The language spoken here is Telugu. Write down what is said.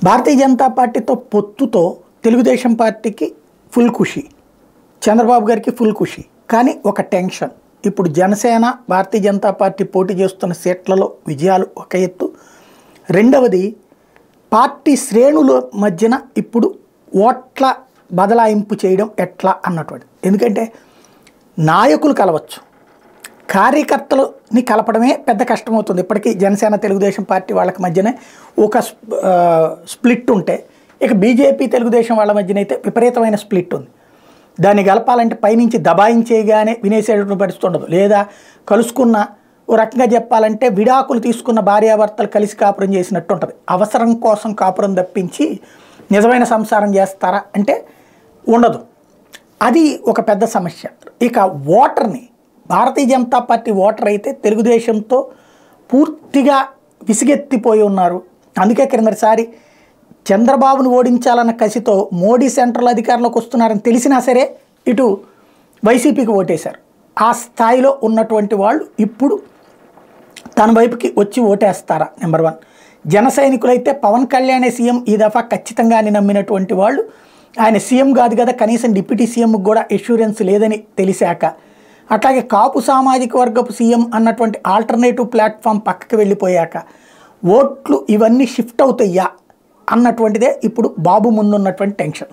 భారతీయ జనతా పార్టీతో పొత్తుతో తెలుగుదేశం పార్టీకి ఫుల్ ఖుషి, చంద్రబాబు గారికి ఫుల్ ఖుషి. కానీ ఒక టెన్షన్, ఇప్పుడు జనసేన భారతీయ జనతా పార్టీ పోటీ చేస్తున్న సీట్లలో విజయాలు ఒక ఎత్తు, రెండవది పార్టీ శ్రేణుల మధ్యన ఇప్పుడు ఓట్ల బదలాయింపు చేయడం ఎట్లా అన్నటువంటి. ఎందుకంటే నాయకులు కలవచ్చు, కార్యకర్తలని కలపడమే పెద్ద కష్టమవుతుంది. ఇప్పటికీ జనసేన తెలుగుదేశం పార్టీ వాళ్ళకి మధ్యనే ఒక స్ప్లిట్ ఉంటే, ఇక బీజేపీ తెలుగుదేశం వాళ్ళ మధ్యన అయితే విపరీతమైన స్ప్లిట్ ఉంది. దాన్ని కలపాలంటే పైనుంచి దబాయించేయగానే వినేసేటువంటి పరిస్థితి ఉండదు. లేదా కలుసుకున్న ఓ రకంగా చెప్పాలంటే విడాకులు తీసుకున్న భార్యాభర్తలు కలిసి కాపురం చేసినట్టు ఉంటుంది. అవసరం కోసం కాపురం తప్పించి నిజమైన సంసారం చేస్తారా అంటే ఉండదు. అది ఒక పెద్ద సమస్య. ఇక ఓటర్ని, భారతీయ జనతా పార్టీ ఓటర్ అయితే తెలుగుదేశంతో పూర్తిగా విసిగెత్తిపోయి ఉన్నారు. అందుకే క్రిందటిసారి చంద్రబాబును ఓడించాలన్న కసితో మోడీ సెంట్రల్ అధికారంలోకి వస్తున్నారని తెలిసినా సరే ఇటు వైసీపీకి ఓటేశారు. ఆ స్థాయిలో ఉన్నటువంటి వాళ్ళు ఇప్పుడు తన వైపుకి వచ్చి ఓటేస్తారా? నెంబర్ 1. జన సైనికులైతే పవన్ కళ్యాణే సీఎం ఈ దఫా ఖచ్చితంగా అని నమ్మినటువంటి వాళ్ళు, ఆయన సీఎం కాదు కదా, కనీసం డిప్యూటీ సీఎంకి కూడా ఎష్యూరెన్స్ లేదని తెలిసాక, అట్లాగే కాపు సామాజిక వర్గపు సీఎం అన్నటువంటి ఆల్టర్నేటివ్ ప్లాట్ఫామ్ పక్కకి వెళ్ళిపోయాక ఓట్లు ఇవన్నీ షిఫ్ట్ అవుతాయా అన్నటువంటిదే ఇప్పుడు బాబు ముందున్నటువంటి టెన్షన్.